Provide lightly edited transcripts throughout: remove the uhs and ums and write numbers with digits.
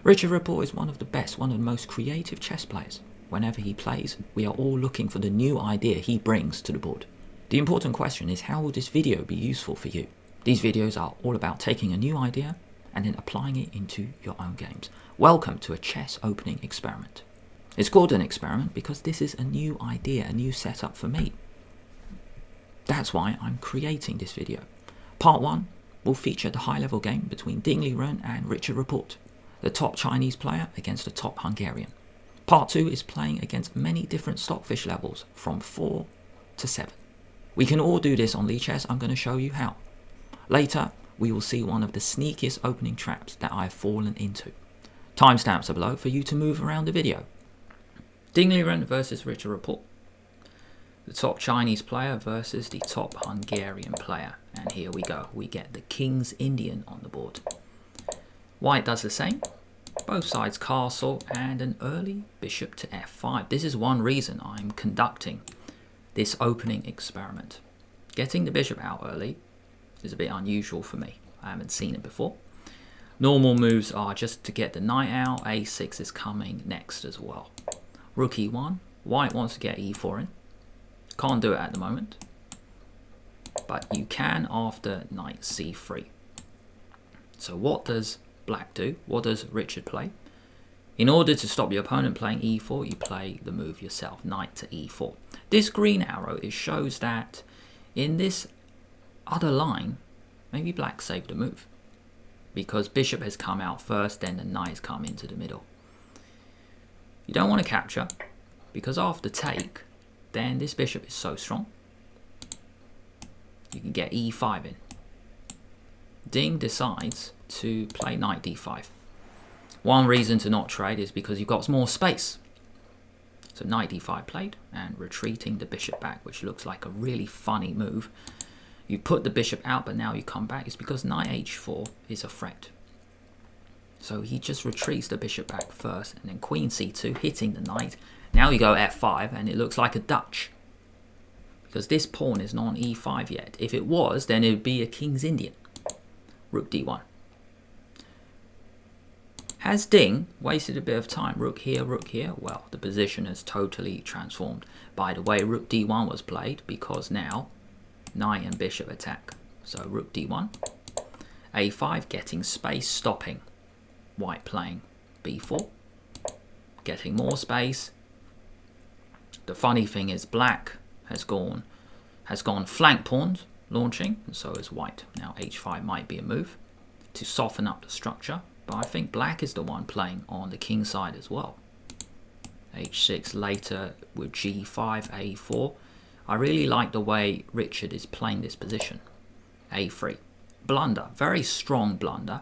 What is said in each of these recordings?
Richard Rapport is one of the best, one of the most creative chess players. Whenever he plays, we are all looking for the new idea he brings to the board. The important question is, how will this video be useful for you? These videos are all about taking a new idea and then applying it into your own games. Welcome to a chess opening experiment. It's called an experiment because this is a new idea, a new setup for me. That's why I'm creating this video. Part 1 will feature the high-level game between Ding Liren and Richard Rapport, the top Chinese player against the top Hungarian. Part 2 is playing against many different Stockfish levels from 4 to 7. We can all do this on Lichess. I'm going to show you how. Later, we will see one of the sneakiest opening traps that I've fallen into. Timestamps are below for you to move around the video. Ding Liren versus Richard Rapport. The top Chinese player versus the top Hungarian player. And here we go. We get the King's Indian on the board. White does the same. Both sides castle and an early bishop to f5. This is one reason I'm conducting this opening experiment. Getting the bishop out early is a bit unusual for me. I haven't seen it before. Normal moves are just to get the knight out. a6 is coming next as well. Rook e1. White wants to get e4 in. Can't do it at the moment, but you can after knight c3. So what does Black do? What does Richard play? In order to stop your opponent playing e4, you play the move yourself, knight to e4. This green arrow, it shows that in this other line, maybe Black saved the move, because bishop has come out first, then the knight has come into the middle. You don't want to capture, because after take, then this bishop is so strong. You can get e5 in. Ding decides to play knight d5. One reason to not trade is because you've got more space. So knight d5 played and retreating the bishop back, which looks like a really funny move. You put the bishop out, but now you come back. It's because knight h4 is a threat. So he just retreats the bishop back first, and then queen c2, hitting the knight. Now you go f5, and it looks like a Dutch, because this pawn is not on e5 yet. If it was, then it would be a King's Indian. Rook d1. Has Ding wasted a bit of time? Rook here, rook here. Well, the position has totally transformed. By the way, rook d1 was played because now knight and bishop attack. So rook d1. a5, getting space, stopping. White playing b4. Getting more space. The funny thing is Black has gone flank pawns, launching, and so is White. Now h5 might be a move to soften up the structure, but I think Black is the one playing on the king side as well. h6 later with g5, a4. I really like the way Richard is playing this position. a3. Blunder, very strong blunder,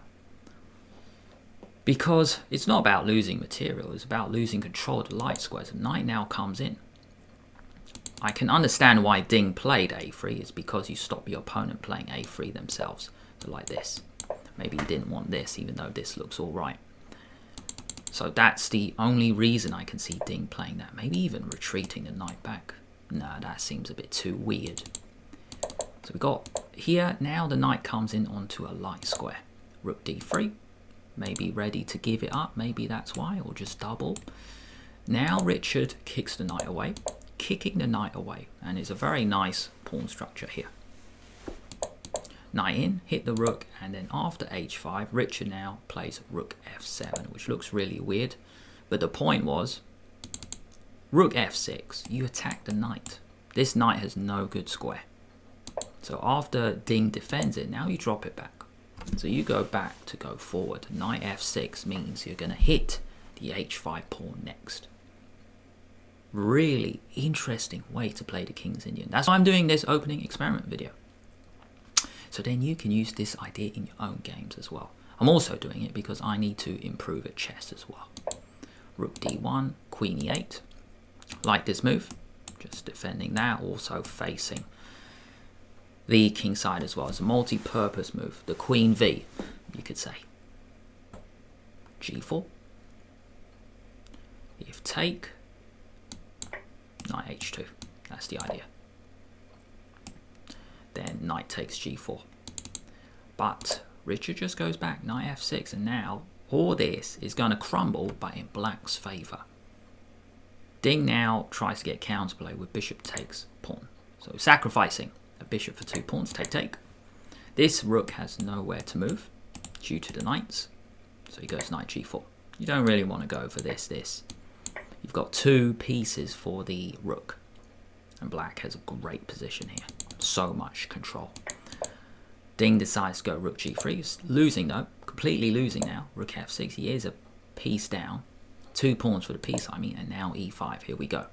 because it's not about losing material, it's about losing control of the light squares. Knight now comes in. I can understand why Ding played a3. It's because you stop your opponent playing a3 themselves. So like this. Maybe he didn't want this, even though this looks all right. So that's the only reason I can see Ding playing that. Maybe even retreating the knight back. No, that seems a bit too weird. So we got here, now the knight comes in onto a light square. Rook d3. Maybe ready to give it up. Maybe that's why, or just double. Now Richard kicks the knight away. Kicking the knight away, and it's a very nice pawn structure here. Knight in, hit the rook, and then after h5, Richard now plays rook f7, which looks really weird, but the point was rook f6, you attack the knight. This knight has no good square, so after Ding defends it, now you drop it back. So you go back to go forward. Knight f6 means you're going to hit the h5 pawn next. Really interesting way to play the King's Indian. That's why I'm doing this opening experiment video. So then you can use this idea in your own games as well. I'm also doing it because I need to improve at chess as well. Rook d1, queen e8. Like this move. Just defending that, also facing the king side as well. It's a multi-purpose move. The queen v, you could say. g4. If take, knight h2. That's the idea. Then knight takes g4. But Richard just goes back, knight f6, and now All this is going to crumble, but in black's favour. Ding now tries to get counterplay with bishop takes pawn. So sacrificing a bishop for 2 pawns, take. This rook has nowhere to move due to the knights. So he goes knight g4. You don't really want to go for this. You've got 2 pieces for the rook. And black has a great position here. So much control. Ding decides to go rook g3. He's losing though. Completely losing now. Rook f6. He is a piece down. 2 pawns for the piece, I mean. And now e5. Here we go.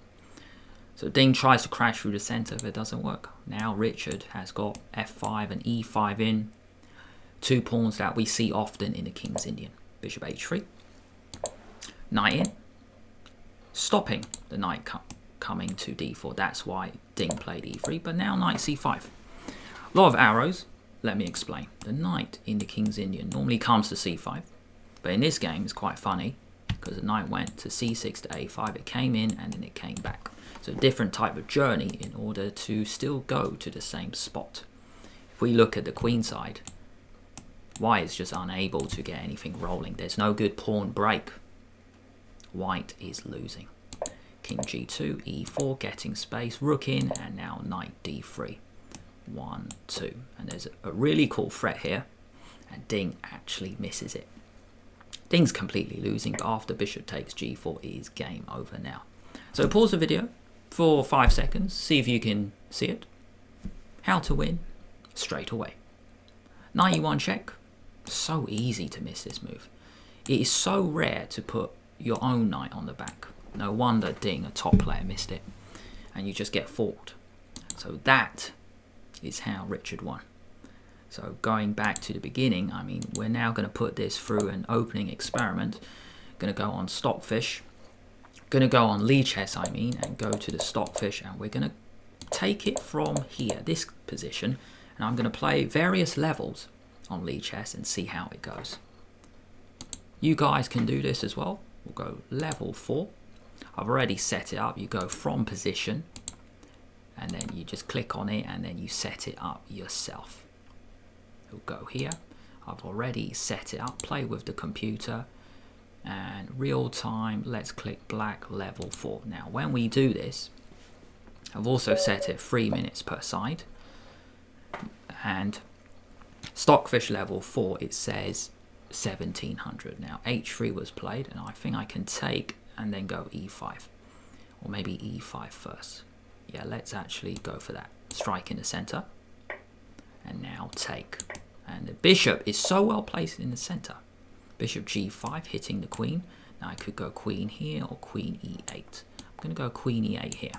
So Ding tries to crash through the center, but it doesn't work. Now Richard has got f5 and e5 in. 2 pawns that we see often in the King's Indian. Bishop h3. Knight in. Stopping the knight coming to d4. That's why Ding played e3. But now knight c5. A lot of arrows. Let me explain. The knight in the King's Indian normally comes to c5. But in this game, it's quite funny. Because the knight went to c6 to a5. It came in and then it came back. So a different type of journey in order to still go to the same spot. If we look at the queen side, white is just unable to get anything rolling. There's no good pawn break. White is losing. King g2, e4, getting space, rook in, and now knight d3. 1, 2. And there's a really cool threat here, and Ding actually misses it. Ding's completely losing, but after bishop takes g4 is game over now. So pause the video for 5 seconds, see if you can see it. How to win straight away. Knight e1 check. So easy to miss this move. It is so rare to put your own knight on the back. No wonder Ding, a top player, missed it. And you just get forked. So that is how Richard won. So going back to the beginning, I mean, we're now going to put this through an opening experiment. Going to go on Stockfish. Going to go on Lichess, I mean, and go to the Stockfish. And we're going to take it from here, this position. And I'm going to play various levels on Lichess and see how it goes. You guys can do this as well. We'll go level 4. I've already set it up. You go from position and then you just click on it and then you set it up yourself. You'll go here. I've already set it up. Play with the computer and real time. Let's click black level 4. Now when we do this, I've also set it 3 minutes per side, and Stockfish level 4, it says 1700. Now h3 was played, and I think I can take and then go e5, or maybe e5 first. Yeah, let's actually go for that. Strike in the center, and now take. And the bishop is so well placed in the center. Bishop g5 hitting the queen. Now I could go queen here or queen e8. I'm going to go queen e8 here.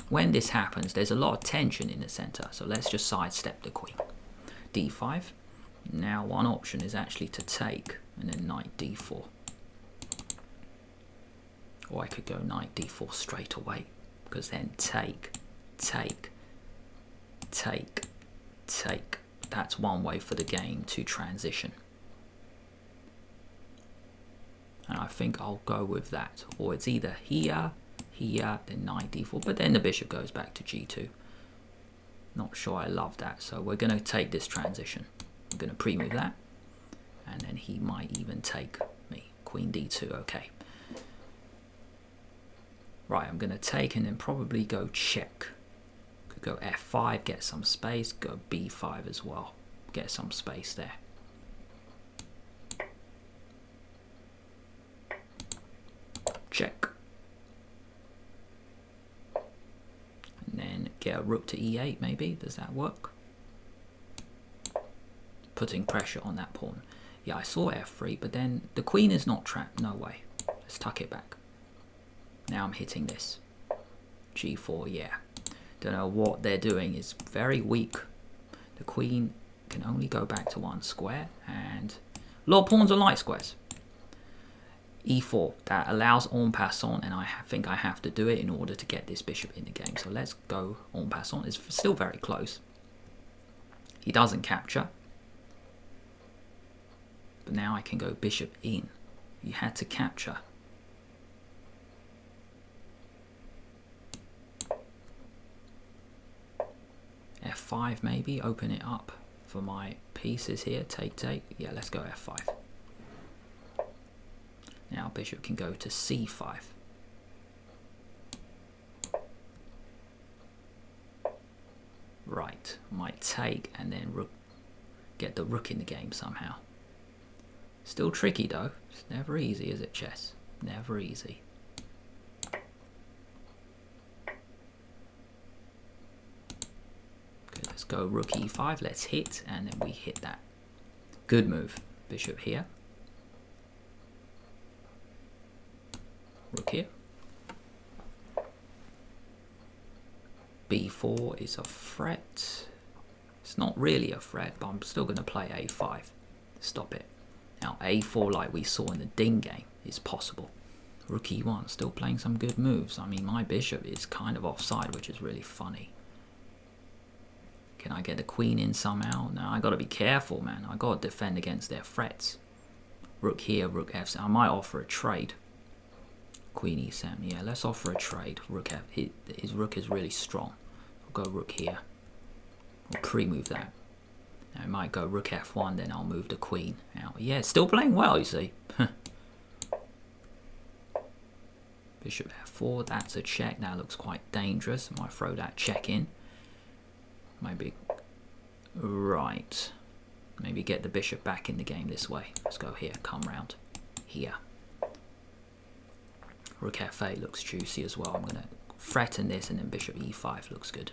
When this happens, there's a lot of tension in the center, so let's just sidestep the queen. d5. Now one option is actually to take and then knight d4. Or I could go knight d4 straight away, because then take. That's one way for the game to transition. And I think I'll go with that. Or it's either here, then knight d4, but then the bishop goes back to g2. Not sure I love that, so we're going to take this transition. I'm going to pre-move that, and then he might even take me. Queen d2, okay. Right, I'm going to take and then probably go check. Could go f5, get some space, go b5 as well, get some space there. Check. And then get a rook to e8 maybe, does that work? Putting pressure on that pawn. Yeah, I saw f3, but then the queen is not trapped, no way. Let's tuck it back. Now I'm hitting this. g4, yeah. Don't know what they're doing, is very weak. The queen can only go back to one square, and a lot of pawns are light squares. e4, that allows en passant, and I think I have to do it in order to get this bishop in the game. So let's go en passant. It's still very close. He doesn't capture. But now I can go bishop in. You had to capture. f5 maybe, open it up for my pieces here. Take. Yeah, let's go f5. bishop can go to c5. Right, might take and then rook, get the rook in the game somehow. Still tricky though. It's never easy, is it, chess? Never easy. Okay, let's go rook e5. Let's hit, and then we hit that. Good move. Bishop here. Rook here. b4 is a threat. It's not really a threat, but I'm still going to play a5. Stop it. Now a4, like we saw in the Ding game, is possible. Rook e1, still playing some good moves. I mean, my bishop is kind of offside, which is really funny. Can I get the queen in somehow? No, I got to be careful, man. I got to defend against their threats. Rook here, rook f7. I might offer a trade. Queen e7. Yeah, let's offer a trade. Rook f. His rook is really strong. I'll go rook here. I'll pre-move that. Now I might go rook f1, then I'll move the queen out. Yeah, it's still playing well, you see. Bishop f4, that's a check. That looks quite dangerous. I might throw that check in. Maybe, right. Maybe get the bishop back in the game this way. Let's go here, come round here. Rook f8 looks juicy as well. I'm going to threaten this, and then bishop e5 looks good.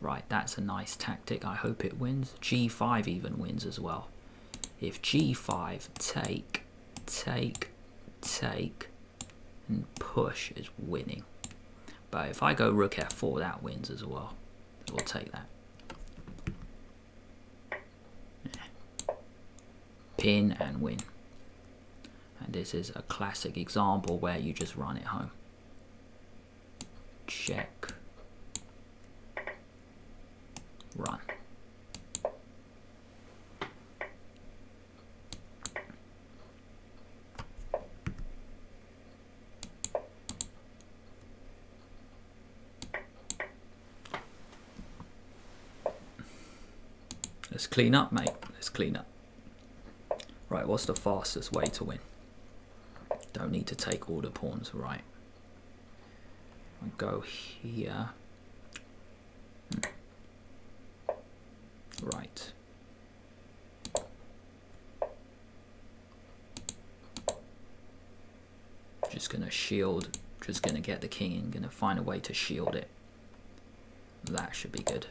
Right, that's a nice tactic. I hope it wins. g5 even wins as well. If g5, take, and push is winning. But if I go rook f4, that wins as well. We'll take that. Yeah. Pin and win. And this is a classic example where you just run it home. Check. Run. Let's clean up, mate. Let's clean up. Right, what's the fastest way to win? Don't need to take all the pawns, right? I'll go here. Right. Just gonna shield, just gonna get the king in, gonna find a way to shield it. That should be good.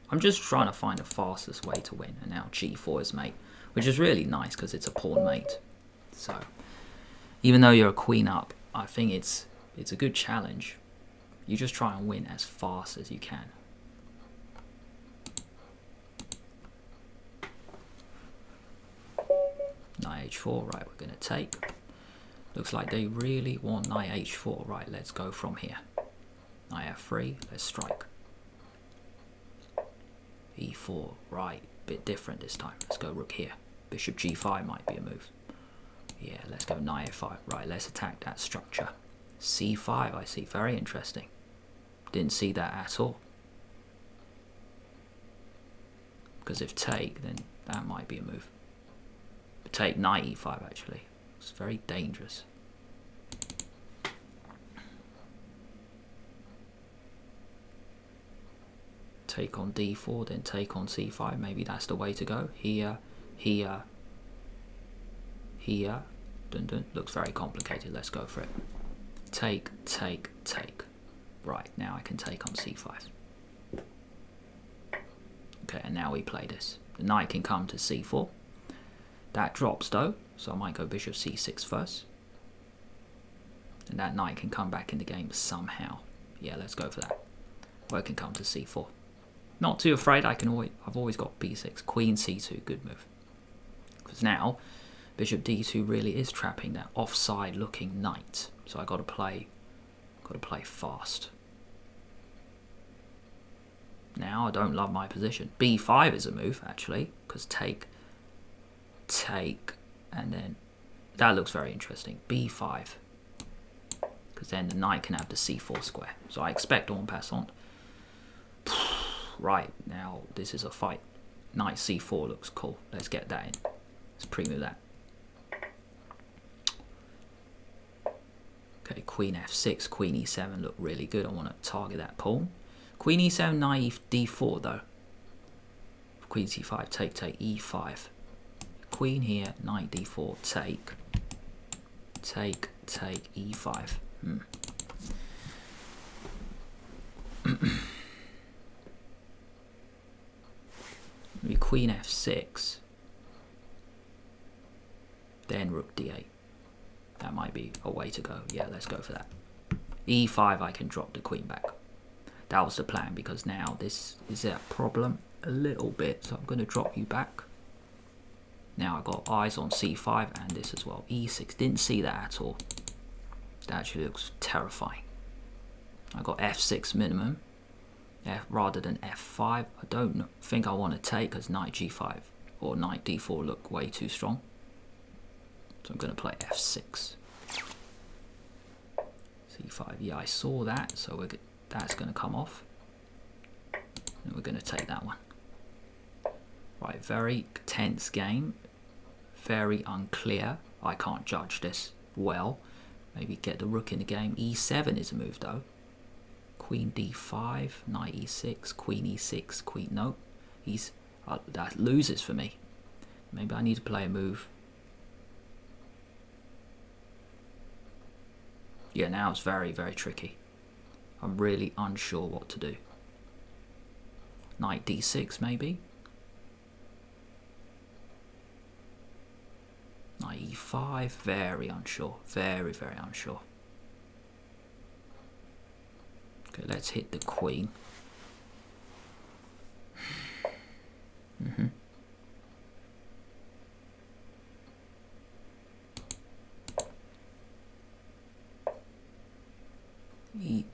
I'm just trying to find the fastest way to win, and now g4 is mate, which is really nice because it's a pawn mate. So, even though you're a queen up, I think it's a good challenge. You just try and win as fast as you can. Knight h4, right, we're going to take. Looks like they really want knight h4. Right, let's go from here. Knight f3, let's strike. e4, right, bit different this time. Let's go rook here. Bishop g5 might be a move. Yeah, let's go knight f5. Right, let's attack that structure. c5, I see, very interesting. Didn't see that at all. Because if take, then that might be a move. But take knight e5 actually. It's very dangerous. Take on d4, then take on c5. Maybe that's the way to go. Here, here, here. Dun dun. Looks very complicated. Let's go for it. Take, take, take. Right, now I can take on c5. Okay, and now we play this. The knight can come to c4. That drops though, so I might go bishop c6 first. And that knight can come back in the game somehow. Yeah, let's go for that. Or it can come to c4. Not too afraid. I've always got b6, queen c2, good move. Because now bishop d2 really is trapping that offside looking knight. So I got to play fast. Now I don't love my position. b5 is a move actually, because take, and then that looks very interesting. b5, because then the knight can have the c4 square. So I expect en passant. Right, now this is a fight. Knight c4 looks cool. Let's get that in. Let's pre-move that. queen f6, queen e7 look really good. I want to target that pawn. Queen e7, knight d4 though. Queen c5, take, e5. Queen here, knight d4, take, e5. Maybe queen f6, then rook d8. That might be a way to go. Yeah, let's go for that. e5, I can drop the queen back. That was the plan, because now this is a problem a little bit, so I'm going to drop you back. Now I got eyes on c5 and this as well. e6, didn't see that at all. That actually looks terrifying. I got f6 minimum rather than f5. I don't think I want to take, because knight g5 or knight d4 look way too strong. So I'm going to play f6. c5, yeah, I saw that, so that's going to come off. And we're going to take that one. Right, very tense game. Very unclear. I can't judge this well. Maybe get the rook in the game. e7 is a move though. Queen d5, knight e6, queen e6, queen, no. That loses for me. Maybe I need to play a move. Yeah, now it's very, very tricky. I'm really unsure what to do. Knight d6 maybe. Knight e5, very unsure. Very, very unsure. Okay, let's hit the queen.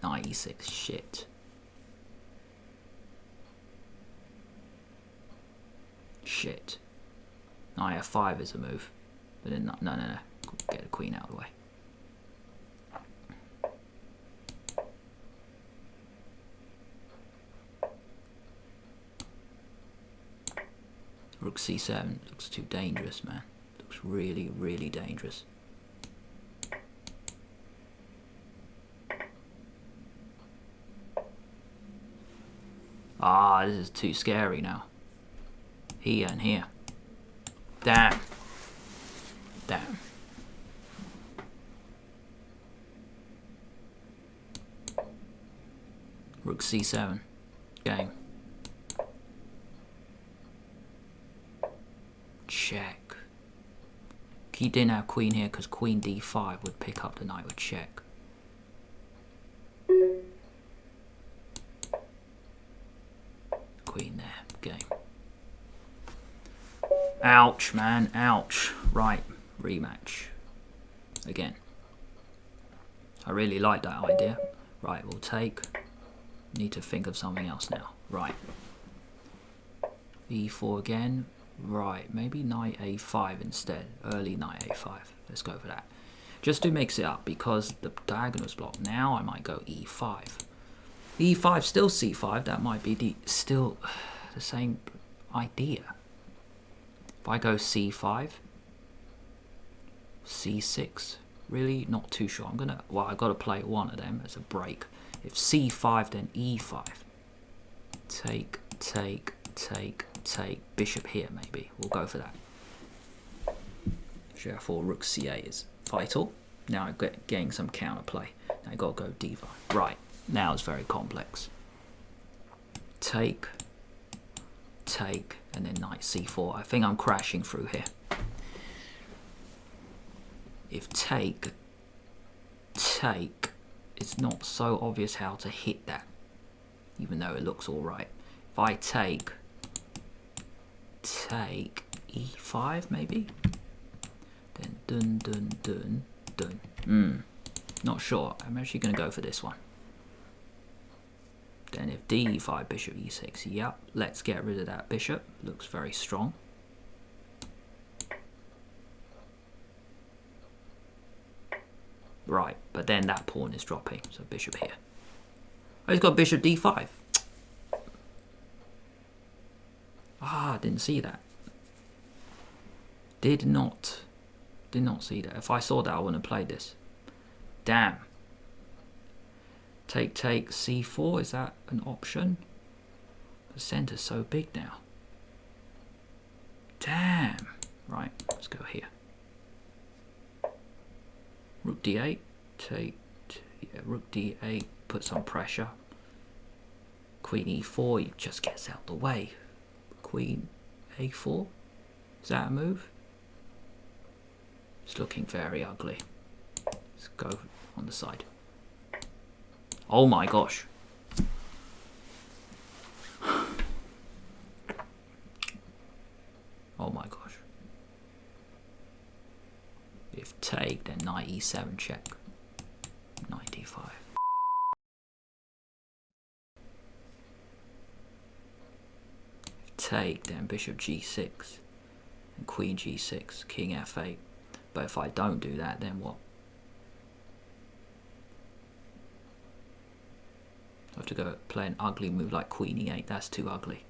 Knight e6, shit. Shit. Knight f5 is a move. But then no. Get the queen out of the way. Rook c7 looks too dangerous, man. Looks really, really dangerous. Ah, this is too scary now. Here and here. Damn. Damn. Rook c7. Game. Check. He didn't have queen here because queen d5 would pick up the knight with check. Queen there. Game. Ouch, man. Ouch. Right. Rematch. Again. I really like that idea. Right, we'll take. Need to think of something else now. Right. e4 again. Right, maybe knight a5 instead. Early knight a5. Let's go for that. Just to mix it up, because the diagonal's blocked. Now I might go e5. e5, still c5. That might be still the same idea. If I go c5, c6, really not too sure. I got to play one of them as a break. If c5, then e5. Take, bishop here maybe. We'll go for that. Therefore, rook c8 is vital. Now I'm getting some counterplay. Now I got to go d5. Right, now it's very complex. Take, and then knight c4. I think I'm crashing through here. If take, it's not so obvious how to hit that, even though it looks alright. If I take e5 maybe, then dun. Not sure. I'm actually going to go for this one. Then if d5, bishop e6, yep, let's get rid of that bishop. Looks very strong. Right, but then that pawn is dropping, so bishop here. Oh, he's got bishop d5. Ah, didn't see that. Did not see that. If I saw that, I wouldn't have played this. Damn. Take, c4, is that an option? The centre's so big now. Damn. Right, let's go here. Rook d8, take, yeah, rook d8, put some pressure. Queen e4, he just gets out the way. Queen a4, is that a move? It's looking very ugly. Let's go on the side. Oh my gosh. Oh my gosh. If take, then knight e7 check. Knight d5. If take, then bishop g6. And queen g6, king f8. But if I don't do that, then what? I have to go play an ugly move like queen e8. That's too ugly.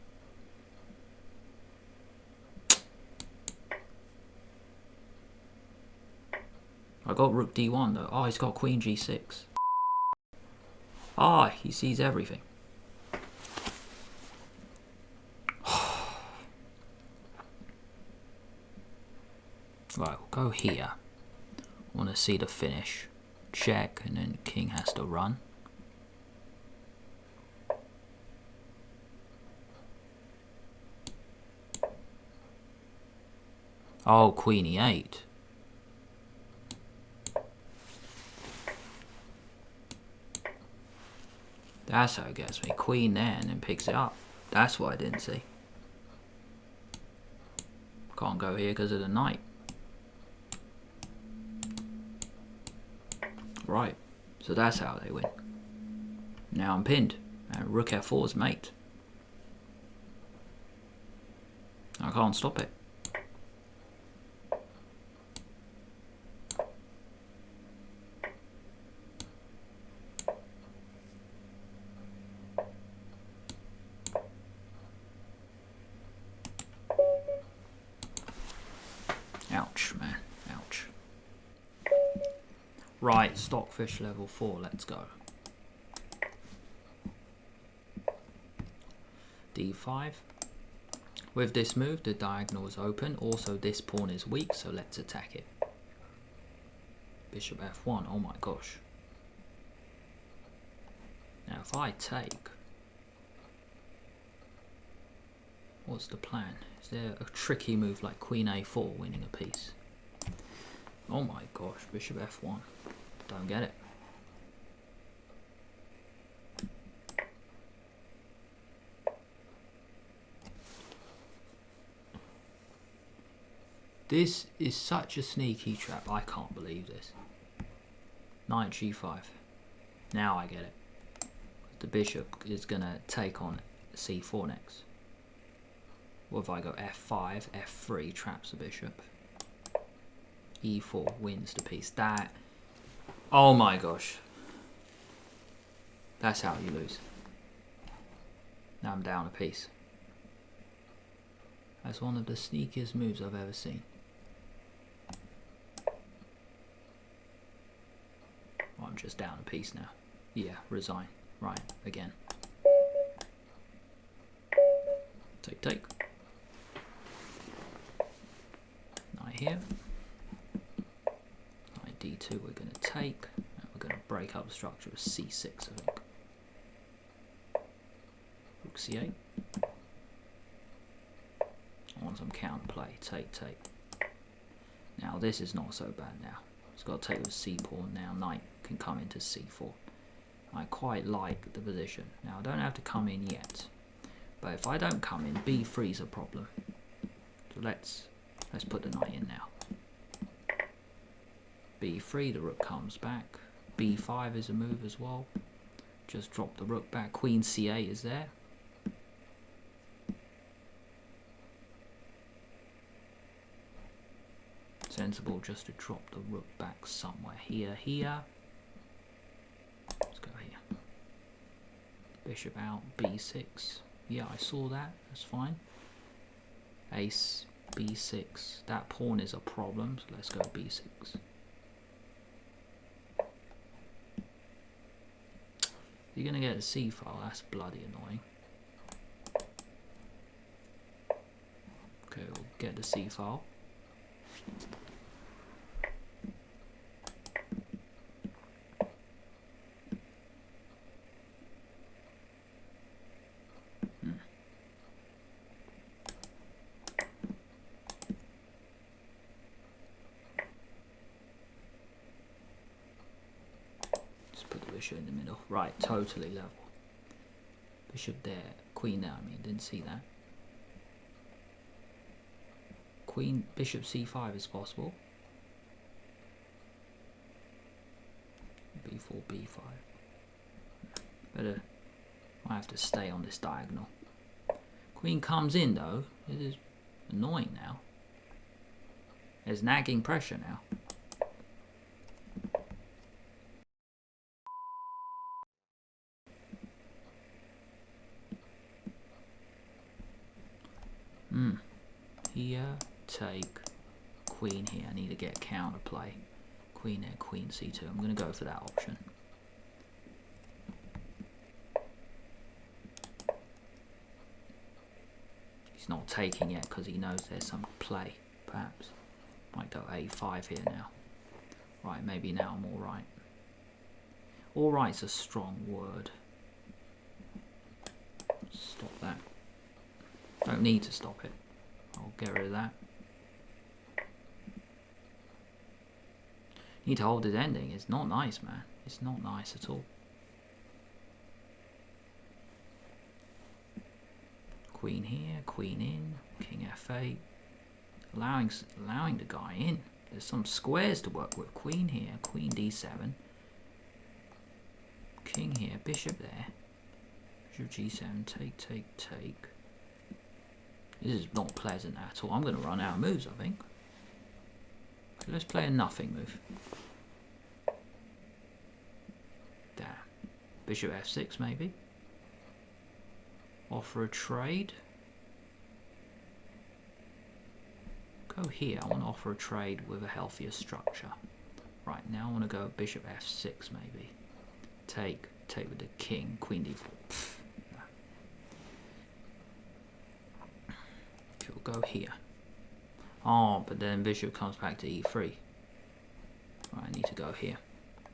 I got rook d1 though. Oh, he's got queen g6. Ah, he sees everything. Right, we'll go here. I want to see the finish. Check, and then king has to run. Oh, queen e8. That's how it gets me. Queen there and then picks it up. That's what I didn't see. Can't go here because of the knight. Right, so that's how they win. Now I'm pinned, and rook f4's mate. I can't stop it. Ouch, man, ouch. Right, Stockfish level 4, let's go. d5. With this move, the diagonal is open. Also, this pawn is weak, so let's attack it. Bishop f1, oh my gosh. Now, if I take, what's the plan? Is there a tricky move like queen a4 winning a piece? Oh my gosh, bishop f1. Don't get it. This is such a sneaky trap. I can't believe this. Knight g5. Now I get it. The bishop is going to take on c4 next. What if I go f5, f3 traps the bishop. e4 wins the piece. That, oh my gosh. That's how you lose. Now I'm down a piece. That's one of the sneakiest moves I've ever seen. Oh, I'm just down a piece now. Yeah, resign. Right, again. Take, take. Knight here. Knight d2 we're going to take. And we're going to break up the structure with c6, I think. Rook c8. I want some counterplay. Take, take. Now this is not so bad now. It's got to take with c pawn now. Knight can come into c4. I quite like the position. Now I don't have to come in yet. But if I don't come in, b3 is a problem. So let's put the knight in now. b3, the rook comes back. b5 is a move as well. Just drop the rook back. Queen c8 is there. Sensible just to drop the rook back somewhere here. Let's go here. Bishop out, b6. Yeah, I saw that. That's fine. Ace, b6. That pawn is a problem, so let's go b6. You're going to get a C file. That's bloody annoying. Okay, we'll get the C file. Bishop in the middle. Right, totally level. Bishop there. Queen there, I mean. Didn't see that. Queen, bishop c5 is possible. b4, b5. Better, I have to stay on this diagonal. Queen comes in though. It is annoying now. There's nagging pressure now. Here, take queen here. I need to get counterplay. Queen there, queen c2. I'm going to go for that option. He's not taking yet because he knows there's some play, perhaps. Might go a5 here now. Right, maybe now I'm alright. Alright's a strong word. Stop that. Don't need to stop it. I'll get rid of that. Need to hold his ending. It's not nice, man. It's not nice at all. Queen here, queen in, king f8. Allowing the guy in. There's some squares to work with. Queen here, queen d7. King here, bishop there. Bishop g7, take, take, take. This is not pleasant at all. I'm going to run out of moves, I think. Okay, let's play a nothing move. Damn. Bishop f6 maybe. Offer a trade. Go here. I want to offer a trade with a healthier structure. Right, now I want to go bishop f6 maybe. Take with the king. Queen d4. Pfft. We'll go here. Oh, but then bishop comes back to e3. Right, I need to go here.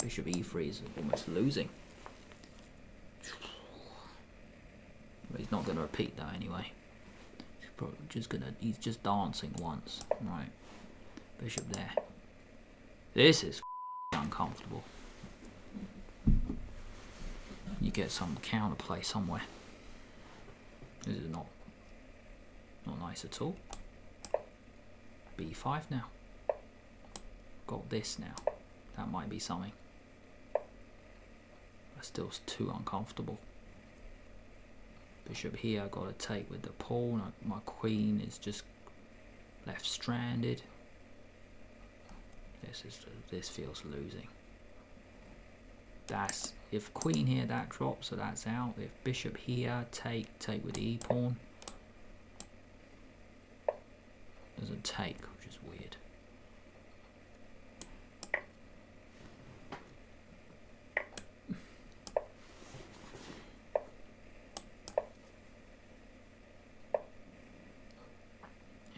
Bishop e3 is almost losing. But he's not going to repeat that anyway. He's just dancing once. Right. Bishop there. This is uncomfortable. You get some counterplay somewhere. This is not nice at all. b5 now. Got this now. That might be something. That's still too uncomfortable. Bishop here, I've got to take with the pawn. My queen is just left stranded. This feels losing. That's if queen here, that drops, so that's out. If bishop here, take with the e pawn. Doesn't take, which is weird.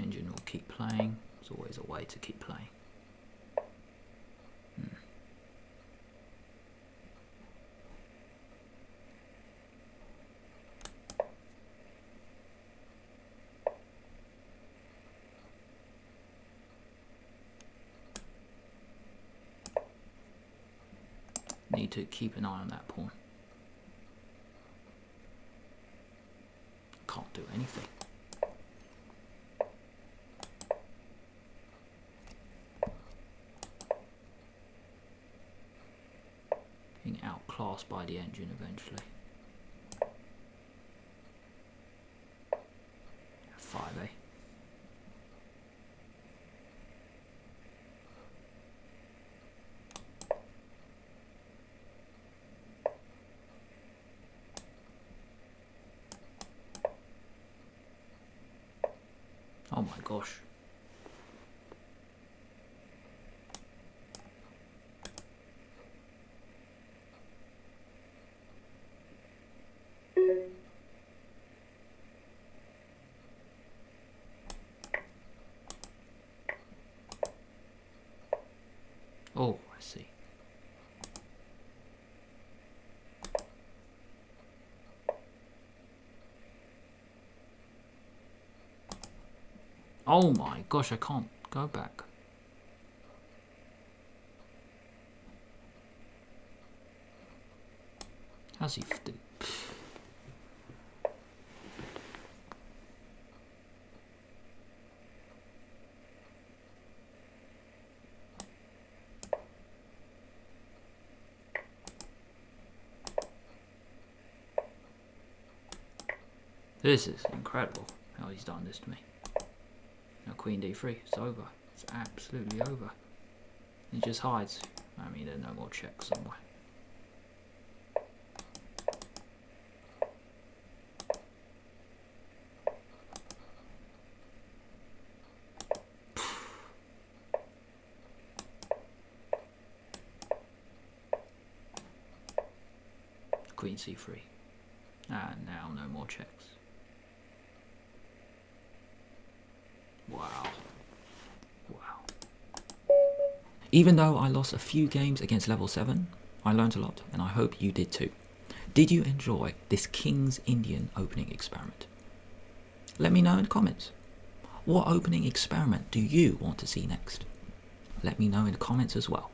Engine will keep playing. There's always a way to keep playing. Need to keep an eye on that pawn. Can't do anything. Being outclassed by the engine eventually. 5A. Oh my gosh. I see. Oh my gosh, I can't go back. How's he? This is incredible how he's done this to me. Now queen d3, it's over. It's absolutely over. He just hides. I mean, there's no more checks somewhere. Queen c3. And now no more checks. Wow. Wow. Even though I lost a few games against level 7, I learned a lot, and I hope you did too. Did you enjoy this King's Indian opening experiment? Let me know in the comments. What opening experiment do you want to see next? Let me know in the comments as well.